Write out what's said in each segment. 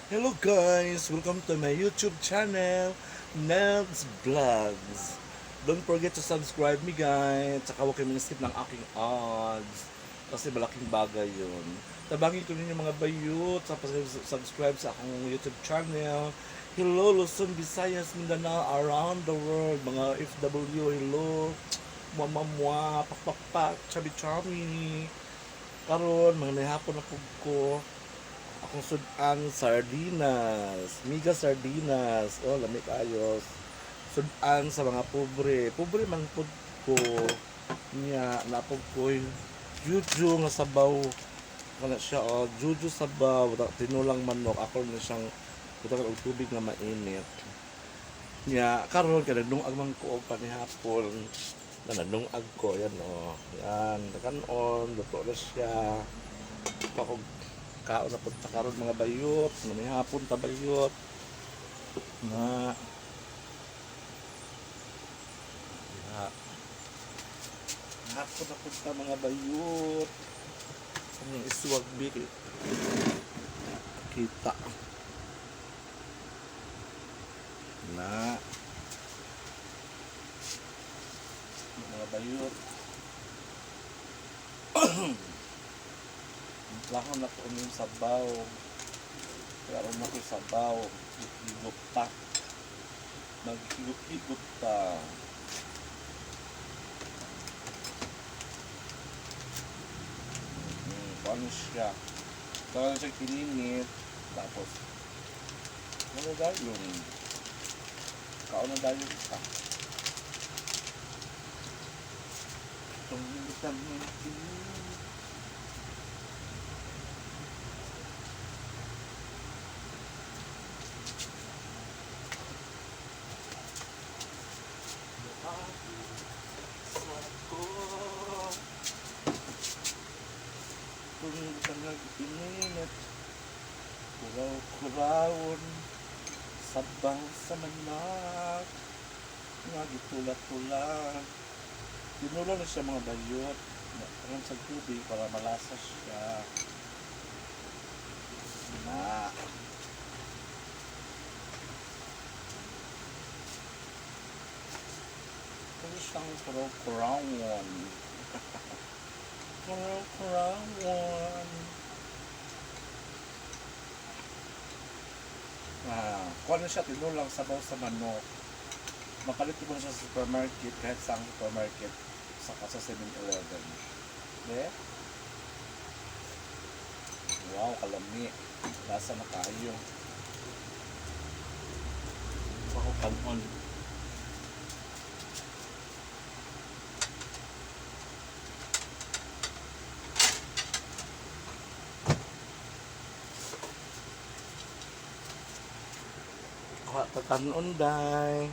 Hello guys! Welcome to my YouTube channel, Nel's Vlogs. Don't forget to subscribe me guys. Tsaka huwag kayo skip ng aking ads. Kasi malaking bagay yun. Tabangin ko ninyo mga bayot. Tapos subscribe sa akong YouTube channel. Hello Luzon, Visayas, Mindanao, around the world. Mga FW, hello. Muamamwa, pakpakpak, chabi-chami. Karon, mga nahapon na po ko. Akong sudan sardinas, miga sardinas. Oh, lami kayo. Sudan sa mga pobre. Pobre man pud ko niya napog ko juju nga sabaw kana siya oh, juju sabaw tinulang manok ako na siyang butang og tubig nga mainit. Nya karon kada nung agmang ko og panihapon na nanungag ko yan oh. Yan, kanon luto na siya. Pakog kaon na punta karon mga bayot may hapon ta bayot na hapon na punta mga bayot ang iswag big kita na mga bayot lahon na ko yung sabaw karon na ko sabaw higop ta maghigop-higop ta paano siya karon siya kininit tapos ano dayon kaon na dayon ka itong ilitan mo kung ka nag-ininit kuraw-kurawon sabaw sa manak nga gitula-tula tinulo na siya mga bayot karon sa tubig para malasa siya na kung siyang kuraw-kurawon kuraw-kurawon kuha na siya tinulang sabaw sa manok mapalit mo na siya sa supermarket kahit sa supermarket saka sa 7-Eleven okay? Wow, kalami lasa na kayo ako kalmon tatanon day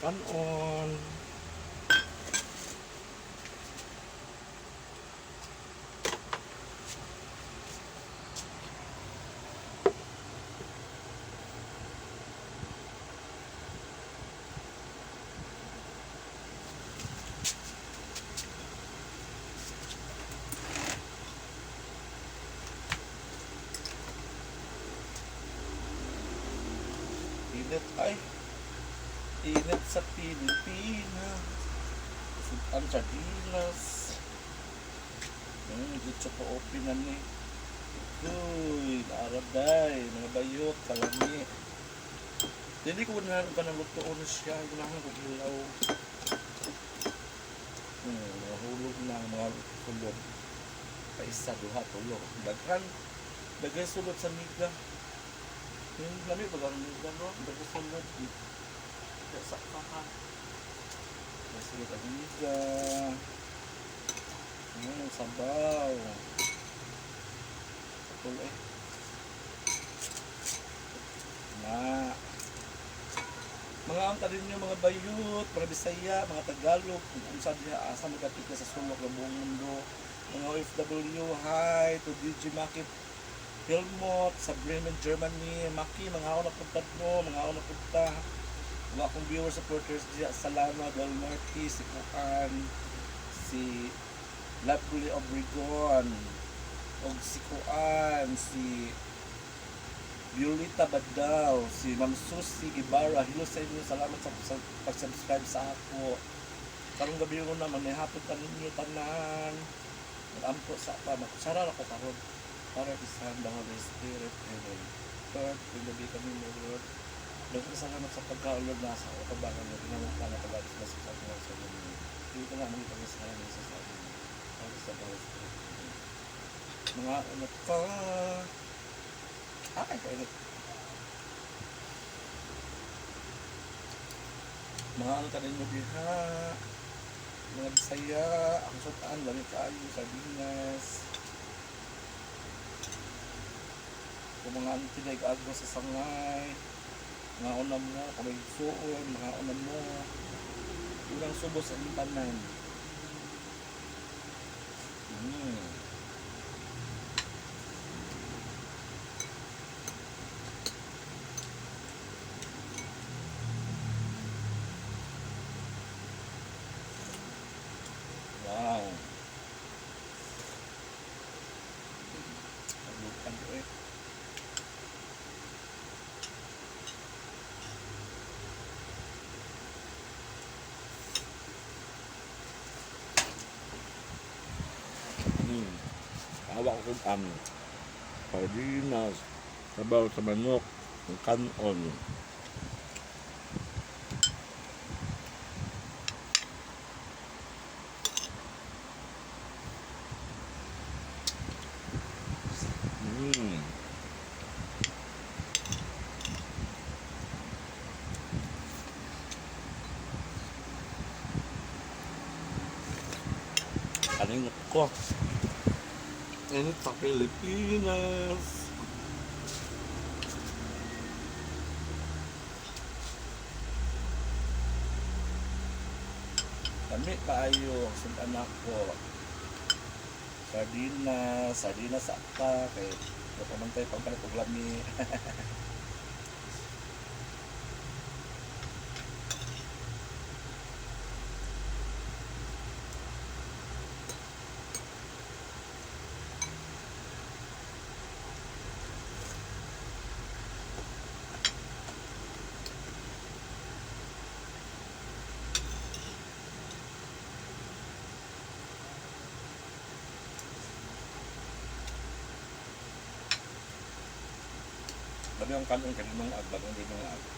kanon init ay init sa Pilipinas ang sardinas dito po open na ni uy naaraday mga bayot kalami hindi ko na ka ng lutoon siya ganahan ko hilaw nahulog na mga sulod paisa duha tulo daghan sulod sa miga yung lamig ba ang miga no daghan sulod sa kaka kasi tagiga sabaw tol eh. Na mga ang din yung mga bayot, mga Bisaya, mga Tagalog, kung unsa diha asa magkapit sa sulok ng buong mundo. Mga OFW, hi to DJ Makit Helmut sa Bremen, Germany. Maki, mga ako napuntat mo, mga ako napunta. Mga akong viewers, supporters diya sa Lama, Del Norte, si Kuan, si Lovely Obregon, o si Kuan, si Violeta Badao, si Ma'am Susie Ibarra. Hello sa inyo, salamat sa pag-subscribe sa ako. Karong gabi ko naman, may hapon ka ninyo tanan. Mag-ampo sa pa, magsara ako karon para isahan the Holy Spirit and Lord, yung gabi kami mo Lord. Salamat sa pagkaulog na sa kabangan na ginawang ka na kabagis na sa mga sa inyo. Hindi ko na mga pag-isahan sa sa inyo. Para sa Holy Spirit. Mga anak ka, ay, kainit. Mga ano ka ninyo diha, mga Bisaya, ang sutaan, lamig kaayo, sardinas. Kung mga ano tinay kaagwa sa sangay, mga unam mo, kung may suon, mga unam mo, unang subo sa tanan. Wow. Alukan ko eh. Awa ko kung sardinas, sabaw sa manok, ng kanon. Kaningot ko. Init sa Pilipinas. Kami tayo sa anak ko. Sardinas sakta kay pamantay pagpalit og lami. Dami ang kanon kaninong agad, hindi mga agad.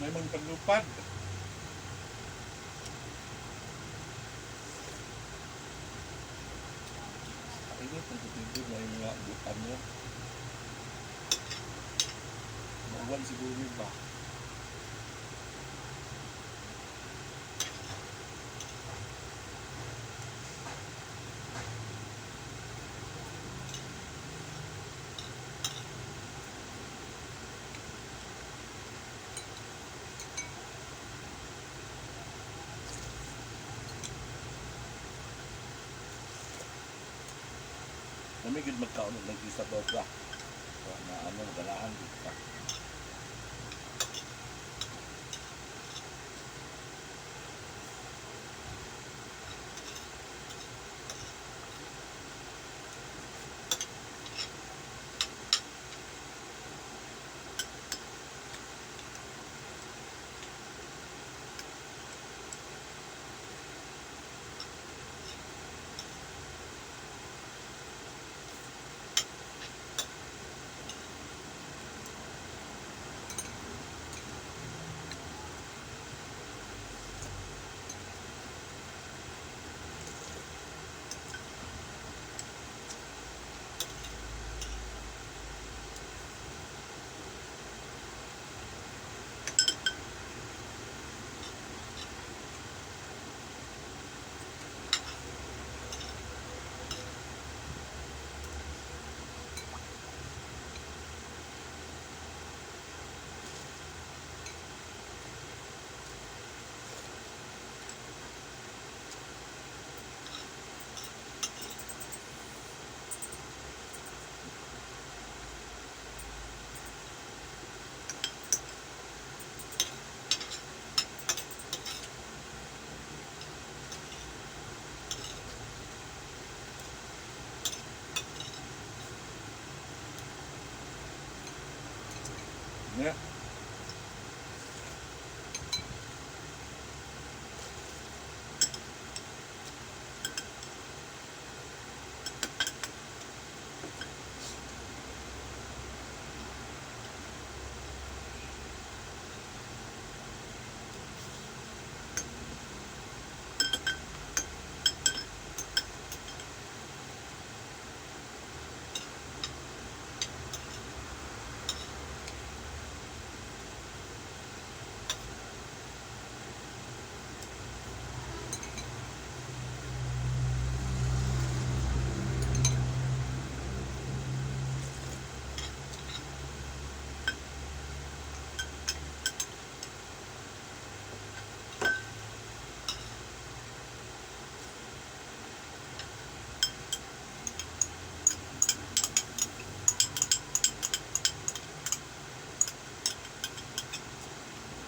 May mga paglupad. Ini kung titigil na yung mga butan mo. Mauwan siguro yun ba? Namigid magkaon ng nag-isa ba ba? Na ano, magalahan dito pa. Yeah.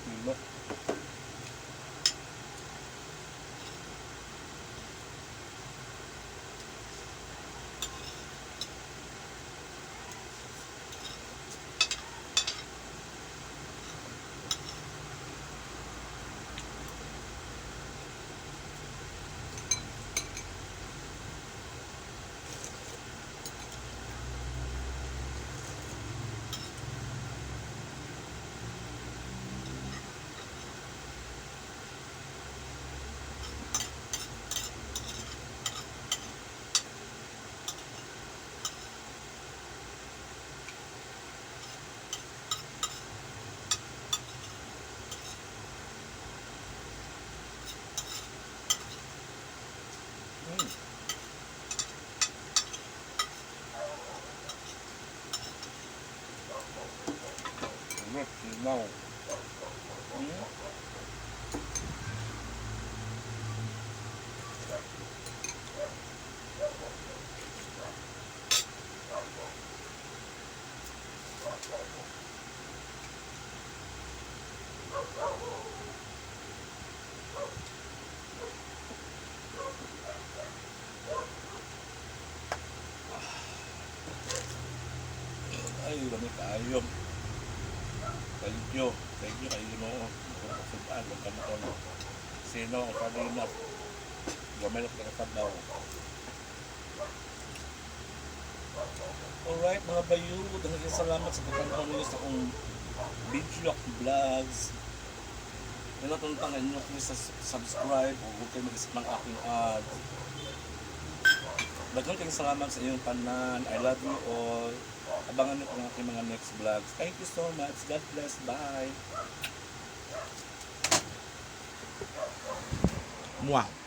Diba? Now. Ay, dami kayo. Thank you kayo mo. Pagkasudan, pagkanton. Sino ang kanina? Gamay na pagkakadaw. Alright mga bayu, daghang salamat sa pagkakataon ninyo sa akong video akong vlogs. Pinatungtangan nyo kung sa subscribe o huwag kayo mag-isip ng aking ads. Daghang kayong salamat sa inyong tanan. I love you all. Abangan nyo ang aking mga next vlogs. Thank you so much. God bless. Bye. Mwah.